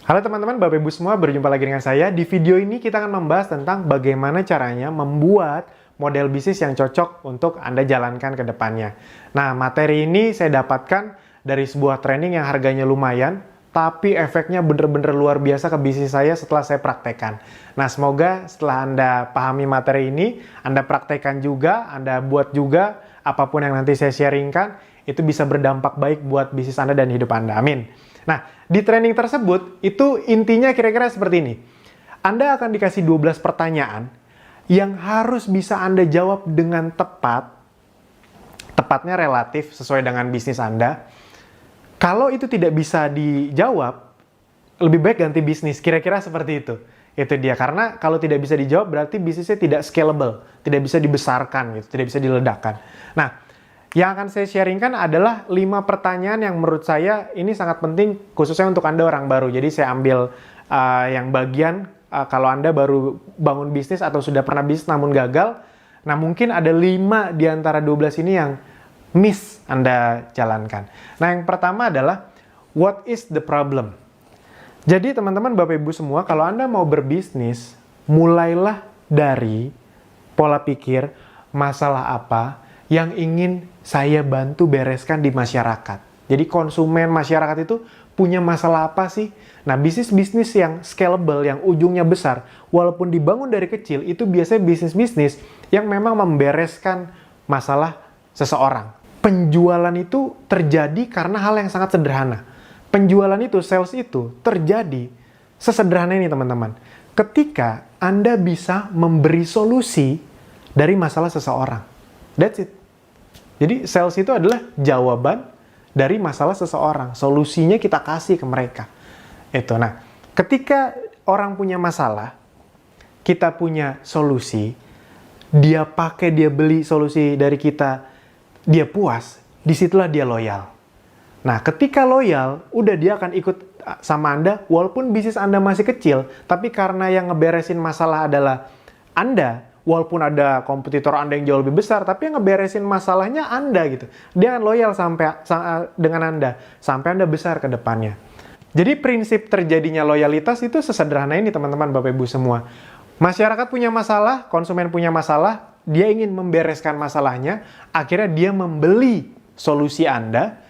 Halo teman-teman, Bapak Ibu semua, berjumpa lagi dengan saya. Di video ini kita akan membahas tentang bagaimana caranya membuat model bisnis yang cocok untuk Anda jalankan ke depannya. Nah, materi ini saya dapatkan dari sebuah training yang harganya lumayan, tapi efeknya bener-bener luar biasa ke bisnis saya setelah saya praktekkan. Nah, semoga setelah Anda pahami materi ini, Anda praktekkan juga, Anda buat juga, apapun yang nanti saya sharingkan, itu bisa berdampak baik buat bisnis Anda dan hidup Anda. Amin. Nah, di training tersebut, itu intinya kira-kira seperti ini. Anda akan dikasih 12 pertanyaan yang harus bisa Anda jawab dengan tepat, tepatnya relatif sesuai dengan bisnis Anda. Kalau itu tidak bisa dijawab, lebih baik ganti bisnis, kira-kira seperti itu. Itu dia, karena kalau tidak bisa dijawab berarti bisnisnya tidak scalable, tidak bisa dibesarkan, gitu, tidak bisa diledakkan. Nah, yang akan saya sharingkan adalah 5 pertanyaan yang menurut saya ini sangat penting khususnya untuk Anda orang baru. Jadi saya ambil yang bagian kalau Anda baru bangun bisnis atau sudah pernah bisnis namun gagal. Nah, mungkin ada 5 di antara 12 ini yang miss Anda jalankan. Nah, yang pertama adalah what is the problem? Jadi teman-teman Bapak Ibu semua, kalau Anda mau berbisnis, mulailah dari pola pikir masalah apa yang ingin saya bantu bereskan di masyarakat. Jadi konsumen masyarakat itu punya masalah apa sih? Nah, bisnis-bisnis yang scalable, yang ujungnya besar, walaupun dibangun dari kecil, itu biasanya bisnis-bisnis yang memang membereskan masalah seseorang. Penjualan itu terjadi karena hal yang sangat sederhana. Penjualan itu, sales itu, terjadi sesederhana ini teman-teman. Ketika Anda bisa memberi solusi dari masalah seseorang. That's it. Jadi sales itu adalah jawaban dari masalah seseorang. Solusinya kita kasih ke mereka. Itu. Nah, ketika orang punya masalah, kita punya solusi, dia pakai, dia beli solusi dari kita, dia puas, disitulah dia loyal. Nah, ketika loyal, udah dia akan ikut sama Anda, walaupun bisnis Anda masih kecil, tapi karena yang ngeberesin masalah adalah Anda, walaupun ada kompetitor Anda yang jauh lebih besar, tapi yang ngeberesin masalahnya Anda gitu. Dia akan loyal dengan Anda, sampai Anda besar ke depannya. Jadi prinsip terjadinya loyalitas itu sesederhana ini teman-teman Bapak Ibu semua. Masyarakat punya masalah, konsumen punya masalah, dia ingin membereskan masalahnya, akhirnya dia membeli solusi Anda.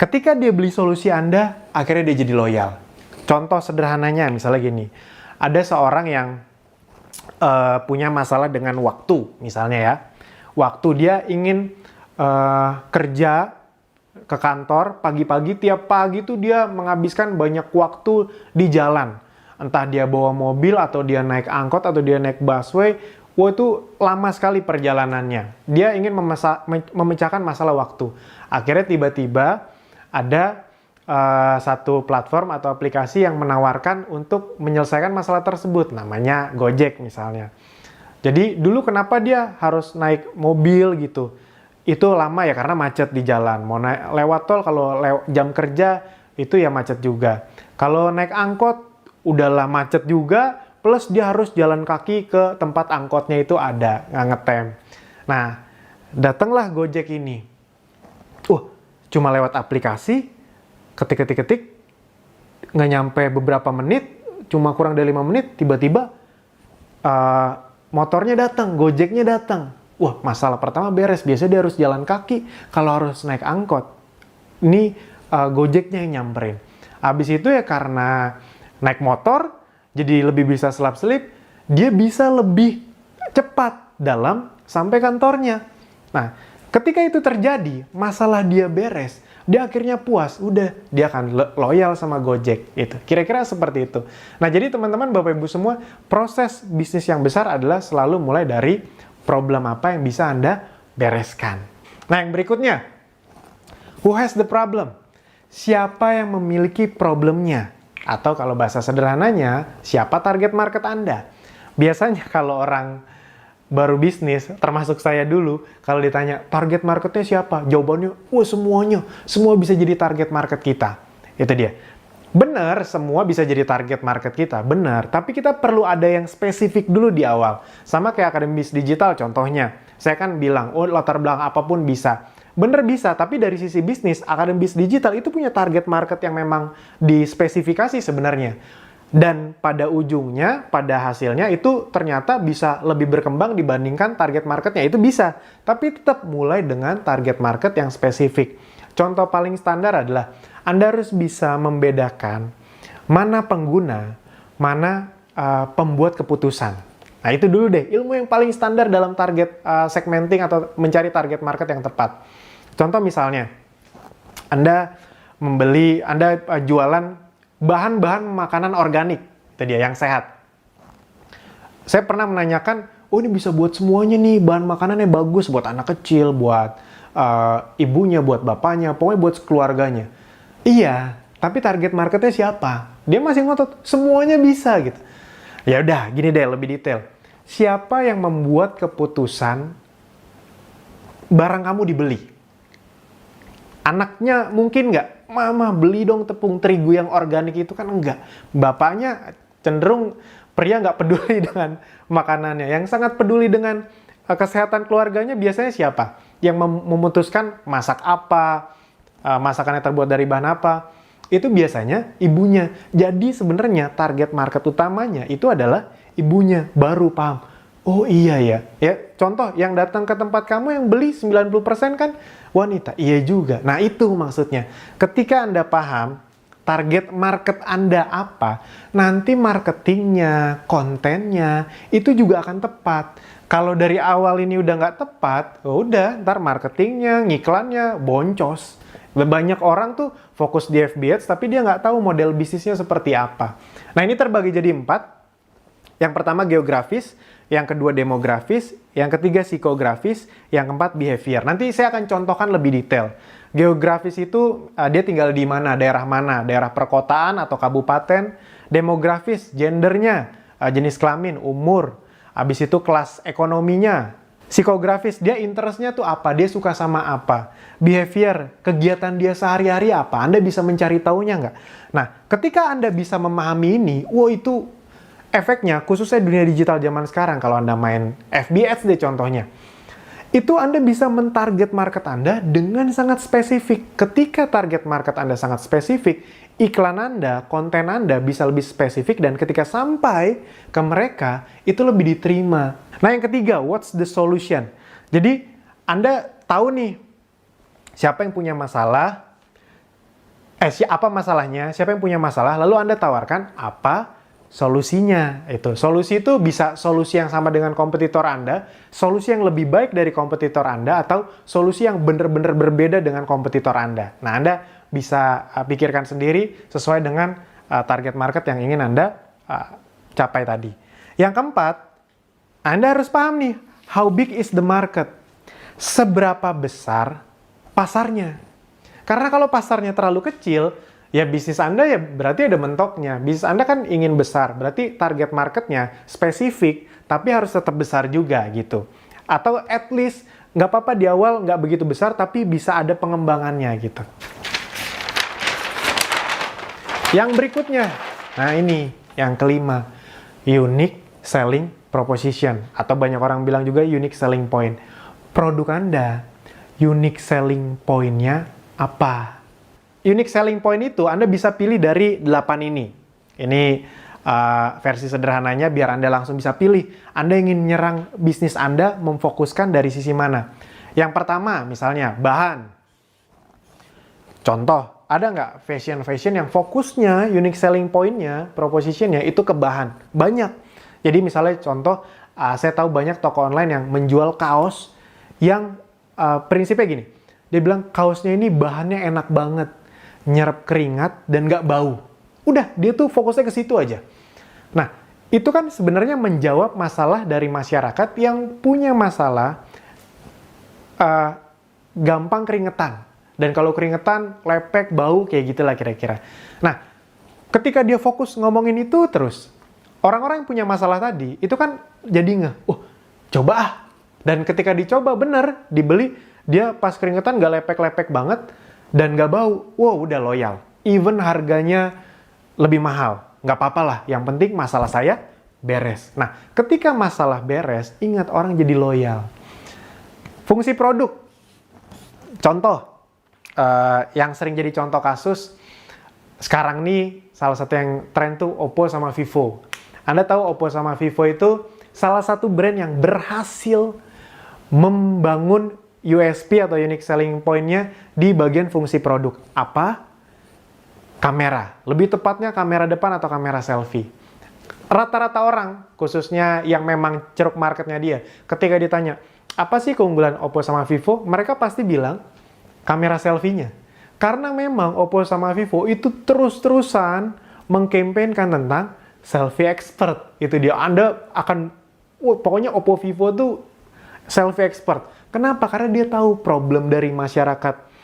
Ketika dia beli solusi Anda, akhirnya dia jadi loyal. Contoh sederhananya misalnya gini, ada seorang yang punya masalah dengan waktu, misalnya ya. Waktu dia ingin kerja ke kantor pagi-pagi, tiap pagi tuh dia menghabiskan banyak waktu di jalan. Entah dia bawa mobil, atau dia naik angkot, atau dia naik busway. Wah, itu lama sekali perjalanannya. Dia ingin memecahkan masalah waktu. Akhirnya tiba-tiba ada satu platform atau aplikasi yang menawarkan untuk menyelesaikan masalah tersebut, namanya Gojek misalnya. Jadi dulu kenapa dia harus naik mobil gitu? Itu lama ya karena macet di jalan. Mau lewat tol kalau jam kerja itu ya macet juga. Kalau naik angkot udahlah macet juga, plus dia harus jalan kaki ke tempat angkotnya itu ada, nggak ngetem. Nah, datanglah Gojek ini. Cuma lewat aplikasi, ketik, nggak nyampe beberapa menit, cuma kurang dari 5 menit, tiba-tiba motornya datang, Gojeknya datang. Wah, masalah pertama beres. Biasanya dia harus jalan kaki kalau harus naik angkot. Ini Gojeknya yang nyamperin. Habis itu ya karena naik motor, jadi lebih bisa selap-selip, dia bisa lebih cepat dalam sampai kantornya. Nah, ketika itu terjadi, masalah dia beres, dia akhirnya puas, udah dia akan loyal sama Gojek gitu. Kira-kira seperti itu. Nah, jadi teman-teman Bapak Ibu semua, proses bisnis yang besar adalah selalu mulai dari problem apa yang bisa Anda bereskan. Nah, yang berikutnya, who has the problem? Siapa yang memiliki problemnya? Atau kalau bahasa sederhananya, siapa target market Anda? Biasanya kalau orang baru bisnis, termasuk saya dulu, kalau ditanya target marketnya siapa? Jawabannya, wah semuanya, semua bisa jadi target market kita. Itu dia. Benar, semua bisa jadi target market kita, benar. Tapi kita perlu ada yang spesifik dulu di awal. Sama kayak Akademi Bisnis Digital contohnya. Saya kan bilang, latar belakang apapun bisa. Bener bisa, tapi dari sisi bisnis, Akademi Bisnis Digital itu punya target market yang memang dispesifikasi sebenarnya. Dan pada ujungnya, pada hasilnya itu ternyata bisa lebih berkembang dibandingkan target marketnya. Itu bisa, tapi tetap mulai dengan target market yang spesifik. Contoh paling standar adalah Anda harus bisa membedakan mana pengguna, mana pembuat keputusan. Nah, itu dulu deh, ilmu yang paling standar dalam target segmenting atau mencari target market yang tepat. Contoh misalnya, Anda jualan bahan-bahan makanan organik, itu dia, yang sehat. Saya pernah menanyakan, oh ini bisa buat semuanya nih, bahan makanannya bagus buat anak kecil, buat ibunya, buat bapaknya, pokoknya buat keluarganya. Iya, tapi target marketnya siapa? Dia masih ngotot, semuanya bisa gitu. Ya udah, gini deh, lebih detail. Siapa yang membuat keputusan barang kamu dibeli? Anaknya mungkin nggak, mama beli dong tepung terigu yang organik itu, kan enggak. Bapaknya cenderung pria nggak peduli dengan makanannya. Yang sangat peduli dengan kesehatan keluarganya biasanya siapa? Yang memutuskan masak apa, masakannya terbuat dari bahan apa, itu biasanya ibunya. Jadi sebenarnya target market utamanya itu adalah ibunya. Baru paham, oh iya ya. Ya, contoh yang datang ke tempat kamu yang beli 90% kan wanita. Iya juga. Nah, itu maksudnya. Ketika Anda paham target market Anda apa, nanti marketingnya, kontennya, itu juga akan tepat. Kalau dari awal ini udah nggak tepat, udah, ntar marketingnya, ngiklannya, boncos. Banyak orang tuh fokus di FB Ads, tapi dia nggak tahu model bisnisnya seperti apa. Nah, ini terbagi jadi 4. Yang pertama geografis, yang kedua demografis, yang ketiga psikografis, yang keempat behavior. Nanti saya akan contohkan lebih detail. Geografis itu dia tinggal di mana, daerah perkotaan atau kabupaten. Demografis, gendernya, jenis kelamin, umur. Habis itu kelas ekonominya. Psikografis, dia interestnya tuh apa, dia suka sama apa. Behavior, kegiatan dia sehari-hari apa, Anda bisa mencari taunya nggak? Nah, ketika Anda bisa memahami ini, itu efeknya, khususnya dunia digital zaman sekarang, kalau Anda main FB Ads deh contohnya, itu Anda bisa mentarget market Anda dengan sangat spesifik. Ketika target market Anda sangat spesifik, iklan Anda, konten Anda bisa lebih spesifik, dan ketika sampai ke mereka, itu lebih diterima. Nah, yang ketiga, what's the solution? Jadi, Anda tahu nih, siapa yang punya masalah, apa masalahnya, siapa yang punya masalah, lalu Anda tawarkan apa solusinya. Itu solusi itu bisa solusi yang sama dengan kompetitor Anda, solusi yang lebih baik dari kompetitor Anda, atau solusi yang benar-benar berbeda dengan kompetitor Anda. Nah, Anda bisa pikirkan sendiri sesuai dengan target market yang ingin Anda capai tadi. Yang keempat, Anda harus paham nih, how big is the market? Seberapa besar pasarnya? Karena kalau pasarnya terlalu kecil, ya bisnis Anda ya berarti ada mentoknya. Bisnis Anda kan ingin besar, berarti target marketnya spesifik, tapi harus tetap besar juga gitu. Atau at least nggak apa-apa di awal nggak begitu besar, tapi bisa ada pengembangannya gitu. Yang berikutnya, nah ini yang kelima, unique selling proposition, atau banyak orang bilang juga unique selling point. Produk Anda, unique selling point-nya apa? Unique selling point itu Anda bisa pilih dari 8 ini. Ini versi sederhananya biar Anda langsung bisa pilih. Anda ingin menyerang bisnis Anda, memfokuskan dari sisi mana? Yang pertama, misalnya bahan. Contoh, ada nggak fashion yang fokusnya, unique selling point-nya, proposition-nya itu ke bahan? Banyak. Jadi misalnya contoh, saya tahu banyak toko online yang menjual kaos yang prinsipnya gini. Dia bilang kaosnya ini bahannya enak banget, nyerap keringat dan nggak bau. Udah, dia tuh fokusnya ke situ aja. Nah, itu kan sebenarnya menjawab masalah dari masyarakat yang punya masalah gampang keringetan. Dan kalau keringetan, lepek, bau, kayak gitulah kira-kira. Nah, ketika dia fokus ngomongin itu terus, orang-orang yang punya masalah tadi, itu kan jadi coba ah. Dan ketika dicoba bener, dibeli, dia pas keringetan nggak lepek-lepek banget, dan nggak bau, udah loyal. Even harganya lebih mahal, nggak apa-apa lah. Yang penting masalah saya beres. Nah, ketika masalah beres, ingat orang jadi loyal. Fungsi produk. Contoh, yang sering jadi contoh kasus, sekarang nih salah satu yang tren tuh Oppo sama Vivo. Anda tahu Oppo sama Vivo itu salah satu brand yang berhasil membangun USP atau unique selling point-nya di bagian fungsi produk. Apa? Kamera. Lebih tepatnya kamera depan atau kamera selfie. Rata-rata orang, khususnya yang memang ceruk marketnya dia, ketika ditanya, apa sih keunggulan Oppo sama Vivo? Mereka pasti bilang, kamera selfie-nya. Karena memang Oppo sama Vivo itu terus-terusan mengkampanyekan tentang selfie expert. Itu dia, Anda akan, pokoknya Oppo Vivo tuh selfie expert. Kenapa? Karena dia tahu problem dari masyarakat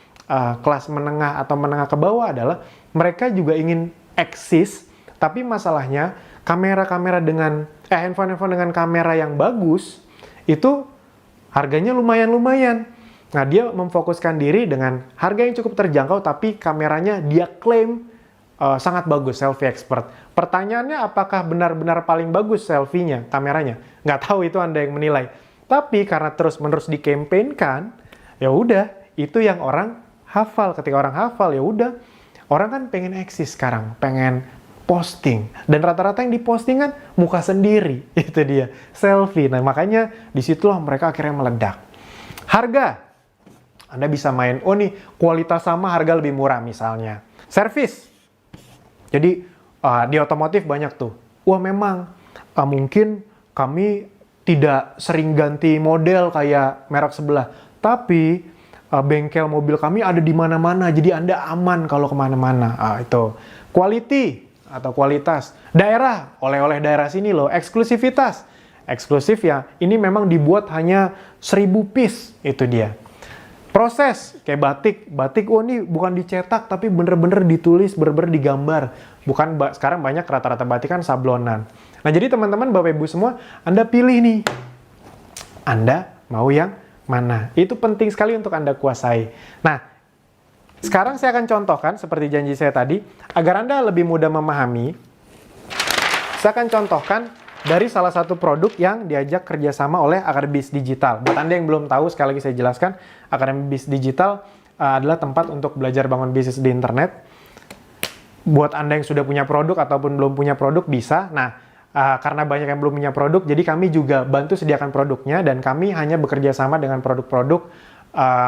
kelas menengah atau menengah ke bawah adalah mereka juga ingin eksis, tapi masalahnya kamera-kamera dengan handphone-handphone dengan kamera yang bagus itu harganya lumayan-lumayan. Nah, dia memfokuskan diri dengan harga yang cukup terjangkau, tapi kameranya dia klaim sangat bagus, selfie expert. Pertanyaannya, apakah benar-benar paling bagus selfie-nya, kameranya? Nggak tahu, itu Anda yang menilai. Tapi karena terus-menerus dikampanyekan, ya udah, itu yang orang hafal. Ketika orang hafal, ya udah, orang kan pengen eksis sekarang, pengen posting. Dan rata-rata yang diposting kan muka sendiri, itu dia, selfie. Nah, makanya disitulah mereka akhirnya meledak. Harga, Anda bisa main, oh nih, kualitas sama, harga lebih murah misalnya. Servis, jadi di otomotif banyak tuh, wah memang mungkin kami tidak sering ganti model kayak merek sebelah, tapi bengkel mobil kami ada di mana-mana, jadi Anda aman kalau kemana-mana. Itu quality atau kualitas. Daerah, oleh-oleh daerah sini loh. Eksklusivitas, eksklusif ya, ini memang dibuat hanya 1000 piece, itu dia. Proses, kayak batik, oh ini bukan dicetak, tapi bener-bener ditulis, bener-bener digambar. Bukan, sekarang banyak rata-rata batik kan sablonan. Nah, jadi teman-teman, Bapak Ibu semua, Anda pilih nih. Anda mau yang mana? Itu penting sekali untuk Anda kuasai. Nah, sekarang saya akan contohkan, seperti janji saya tadi, agar Anda lebih mudah memahami, saya akan contohkan dari salah satu produk yang diajak kerjasama oleh Akademi Bisnis Digital. Buat Anda yang belum tahu, sekali lagi saya jelaskan, Akademi Bisnis Digital adalah tempat untuk belajar bangun bisnis di internet. Buat Anda yang sudah punya produk ataupun belum punya produk, bisa. Nah, karena banyak yang belum punya produk, jadi kami juga bantu sediakan produknya, dan kami hanya bekerja sama dengan produk-produk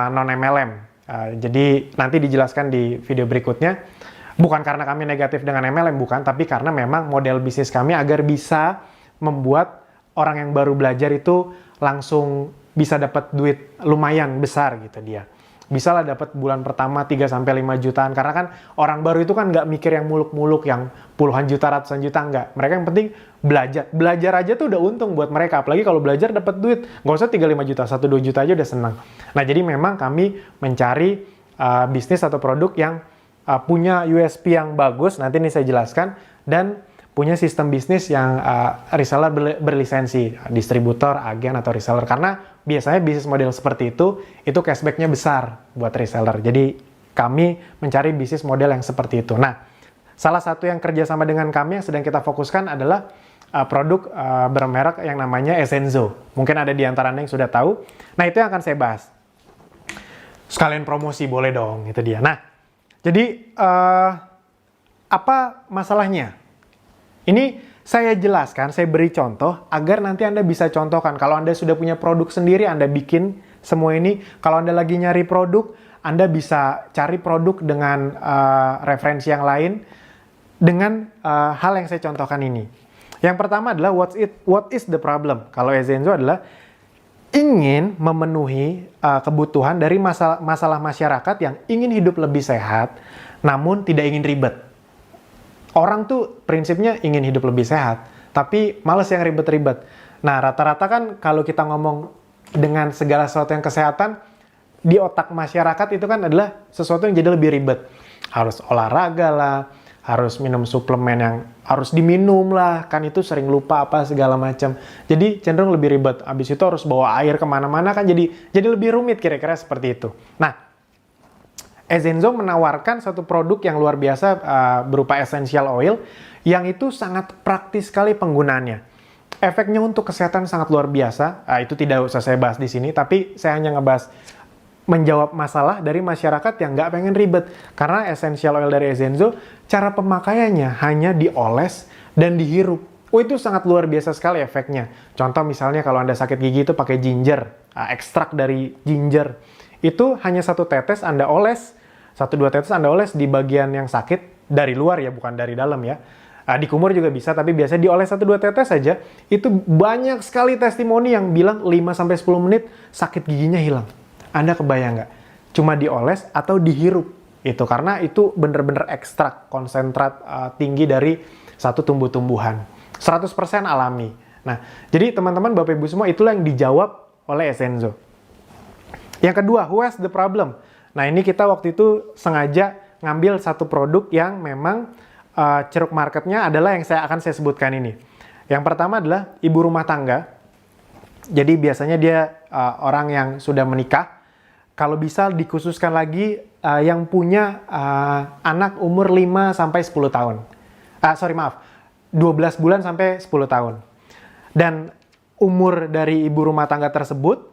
non-MLM. Jadi nanti dijelaskan di video berikutnya. Bukan karena kami negatif dengan MLM, bukan, tapi karena memang model bisnis kami agar bisa membuat orang yang baru belajar itu langsung bisa dapat duit lumayan besar gitu dia. Bisa lah dapat bulan pertama 3-5 jutaan, karena kan orang baru itu kan nggak mikir yang muluk-muluk, yang puluhan juta, ratusan juta, nggak. Mereka yang penting belajar. Belajar aja tuh udah untung buat mereka, apalagi kalau belajar dapat duit, nggak usah 3-5 juta, 1-2 juta aja udah senang. Nah, jadi memang kami mencari bisnis atau produk yang punya USP yang bagus, nanti ini saya jelaskan, dan punya sistem bisnis yang reseller berlisensi, distributor, agen, atau reseller. Karena biasanya bisnis model seperti itu cashback-nya besar buat reseller. Jadi kami mencari bisnis model yang seperti itu. Nah, salah satu yang kerjasama dengan kami yang sedang kita fokuskan adalah produk bermerek yang namanya Essenzo. Mungkin ada di antara Anda yang sudah tahu. Nah, itu yang akan saya bahas. Sekalian promosi, boleh dong, itu dia. Nah, jadi apa masalahnya? Ini saya jelaskan, saya beri contoh agar nanti Anda bisa contohkan. Kalau Anda sudah punya produk sendiri, Anda bikin semua ini. Kalau Anda lagi nyari produk, Anda bisa cari produk dengan referensi yang lain dengan hal yang saya contohkan ini. Yang pertama adalah what is the problem? Kalau Essenzo adalah ingin memenuhi kebutuhan dari masalah masyarakat yang ingin hidup lebih sehat, namun tidak ingin ribet. Orang tuh prinsipnya ingin hidup lebih sehat, tapi males yang ribet-ribet. Nah, rata-rata kan kalau kita ngomong dengan segala sesuatu yang kesehatan, di otak masyarakat itu kan adalah sesuatu yang jadi lebih ribet. Harus olahraga lah, harus minum suplemen yang harus diminum lah, kan itu sering lupa apa segala macam. Jadi cenderung lebih ribet. Habis itu harus bawa air kemana-mana kan jadi lebih rumit, kira-kira seperti itu. Nah, Essenzo menawarkan satu produk yang luar biasa berupa essential oil yang itu sangat praktis sekali penggunaannya. Efeknya untuk kesehatan sangat luar biasa. Itu tidak usah saya bahas di sini, tapi saya hanya ngebahas menjawab masalah dari masyarakat yang nggak pengen ribet. Karena essential oil dari Essenzo, cara pemakaiannya hanya dioles dan dihirup. Oh, itu sangat luar biasa sekali efeknya. Contoh misalnya kalau Anda sakit gigi itu pakai ginger, ekstrak dari ginger. Itu hanya 1 tetes Anda oles, 1-2 tetes Anda oles di bagian yang sakit, dari luar ya, bukan dari dalam ya. Di kumur juga bisa, tapi biasanya dioles 1-2 tetes saja. Itu banyak sekali testimoni yang bilang 5-10 menit sakit giginya hilang. Anda kebayang nggak? Cuma dioles atau dihirup. Itu karena itu bener-bener ekstrak, konsentrat tinggi dari satu tumbuh-tumbuhan. 100% alami. Nah, jadi teman-teman, Bapak Ibu semua, itulah yang dijawab oleh Essenzo. Yang kedua, who has the problem? Nah, ini kita waktu itu sengaja ngambil satu produk yang memang ceruk marketnya adalah yang saya sebutkan ini. Yang pertama adalah ibu rumah tangga. Jadi biasanya dia orang yang sudah menikah. Kalau bisa dikhususkan lagi yang punya anak umur 5-10 tahun. 12 bulan sampai 10 tahun. Dan umur dari ibu rumah tangga tersebut,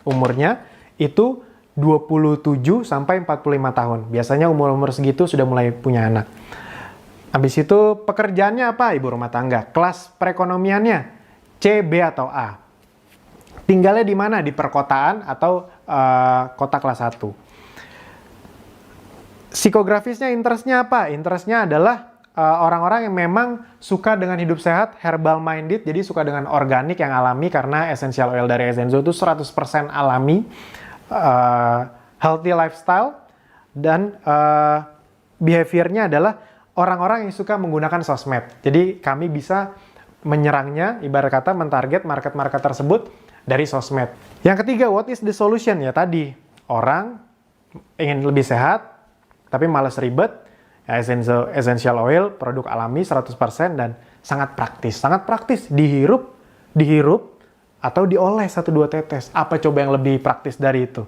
umurnya itu 27 sampai 45 tahun. Biasanya umur-umur segitu sudah mulai punya anak. Habis itu pekerjaannya apa ibu rumah tangga? Kelas perekonomiannya C, B, atau A. Tinggalnya di mana? Di perkotaan atau kota kelas 1. Psikografisnya, interestnya apa? Interestnya adalah orang-orang yang memang suka dengan hidup sehat, herbal minded, jadi suka dengan organik yang alami, karena essential oil dari Essenzo itu 100% alami, healthy lifestyle, dan behaviornya adalah orang-orang yang suka menggunakan sosmed. Jadi kami bisa menyerangnya, ibarat kata mentarget market-market tersebut dari sosmed. Yang ketiga, what is the solution? Ya tadi, orang ingin lebih sehat, tapi malas ribet. Essential oil, produk alami 100% dan sangat praktis. Sangat praktis, dihirup, atau dioles 1-2 tetes. Apa coba yang lebih praktis dari itu?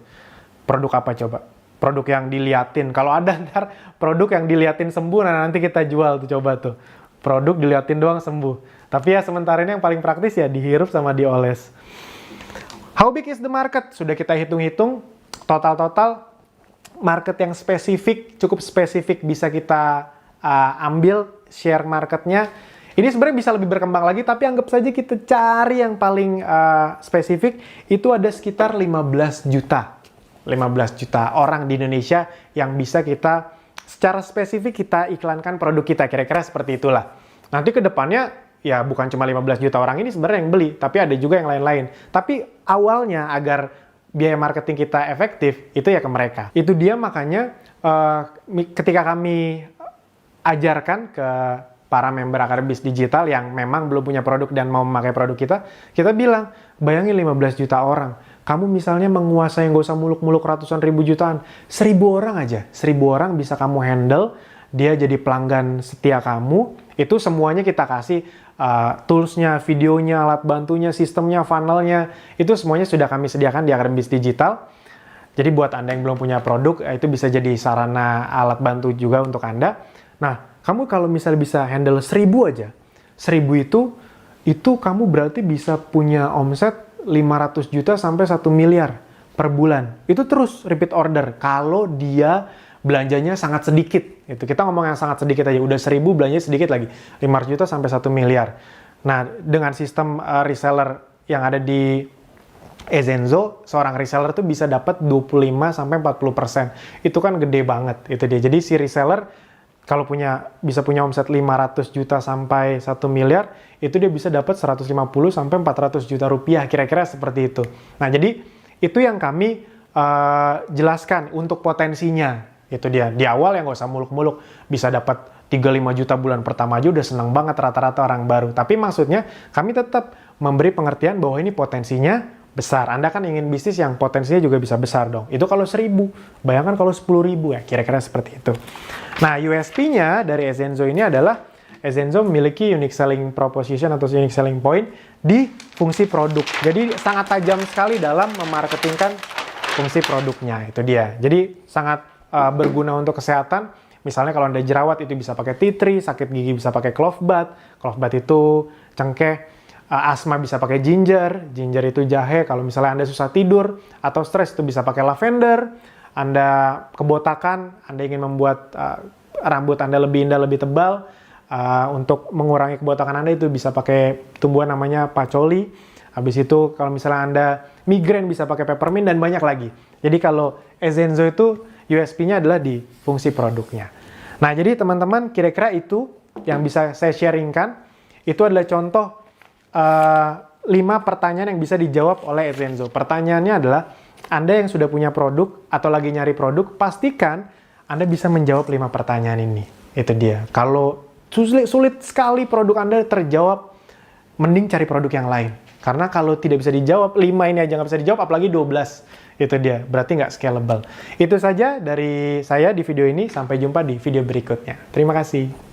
Produk apa coba? Produk yang diliatin. Kalau ada ntar produk yang diliatin sembuh, nah nanti kita jual tuh, coba tuh. Produk diliatin doang sembuh. Tapi ya sementara ini yang paling praktis ya dihirup sama dioles. How big is the market? Sudah kita hitung-hitung, total market yang spesifik, cukup spesifik bisa kita ambil share marketnya. Ini sebenarnya bisa lebih berkembang lagi, tapi anggap saja kita cari yang paling spesifik, itu ada sekitar 15 juta. 15 juta orang di Indonesia yang bisa kita, secara spesifik kita iklankan produk kita, kira-kira seperti itulah. Nanti ke depannya, ya bukan cuma 15 juta orang ini sebenarnya yang beli, tapi ada juga yang lain-lain. Tapi awalnya agar biaya marketing kita efektif, itu ya ke mereka. Itu dia makanya ketika kami ajarkan ke para member Akademisi Digital yang memang belum punya produk dan mau memakai produk kita bilang, bayangin 15 juta orang. Kamu misalnya menguasai, nggak usah muluk-muluk ratusan ribu jutaan, 1000 orang aja. 1000 orang bisa kamu handle, dia jadi pelanggan setia kamu, itu semuanya kita kasih. Toolsnya, videonya, alat bantunya, sistemnya, funnelnya, itu semuanya sudah kami sediakan di Akademisi Digital. Jadi buat Anda yang belum punya produk, itu bisa jadi sarana alat bantu juga untuk Anda. Nah, kamu kalau misalnya bisa handle 1000 aja, 1000 itu kamu berarti bisa punya omset 500 juta sampai 1 miliar per bulan. Itu terus repeat order kalau dia belanjanya sangat sedikit. Itu kita ngomong yang sangat sedikit aja, udah 1000 belanjanya sedikit lagi, 500 juta sampai 1 miliar. Nah, dengan sistem reseller yang ada di Essenzo, seorang reseller tuh bisa dapat 25 sampai 40%. Itu kan gede banget itu dia. Jadi si reseller kalau bisa punya omset 500 juta sampai 1 miliar, itu dia bisa dapat 150 sampai 400 juta rupiah, kira-kira seperti itu. Nah, jadi itu yang kami jelaskan untuk potensinya. Itu dia, di awal ya nggak usah muluk-muluk, bisa dapat 35 juta bulan pertama aja udah seneng banget rata-rata orang baru. Tapi maksudnya kami tetap memberi pengertian bahwa ini potensinya besar. Anda kan ingin bisnis yang potensinya juga bisa besar dong. Itu kalau 1000, bayangkan kalau 10.000 ya, kira-kira seperti itu. Nah, USP-nya dari Essenzo ini adalah Essenzo memiliki unique selling proposition atau unique selling point di fungsi produk. Jadi sangat tajam sekali dalam memarketingkan fungsi produknya, itu dia. Jadi sangat berguna untuk kesehatan. Misalnya kalau Anda jerawat itu bisa pakai tea tree, sakit gigi bisa pakai clove bath. Clove bath itu cengkeh. asma bisa pakai ginger, ginger itu jahe. Kalau misalnya Anda susah tidur atau stres itu bisa pakai lavender. Anda kebotakan, Anda ingin membuat rambut Anda lebih indah, lebih tebal, untuk mengurangi kebotakan Anda itu bisa pakai tumbuhan namanya patchouli. Habis itu kalau misalnya Anda migrain bisa pakai peppermint dan banyak lagi. Jadi kalau Ezenzo itu USP-nya adalah di fungsi produknya. Nah, jadi teman-teman kira-kira itu yang bisa saya sharingkan. Itu adalah contoh 5 pertanyaan yang bisa dijawab oleh Ezenzo. Pertanyaannya adalah, Anda yang sudah punya produk atau lagi nyari produk, pastikan Anda bisa menjawab 5 pertanyaan ini. Itu dia. Kalau sulit sekali produk Anda terjawab, mending cari produk yang lain. Karena kalau tidak bisa dijawab, 5 ini aja nggak bisa dijawab, apalagi 12. Itu dia, berarti nggak scalable. Itu saja dari saya di video ini, sampai jumpa di video berikutnya. Terima kasih.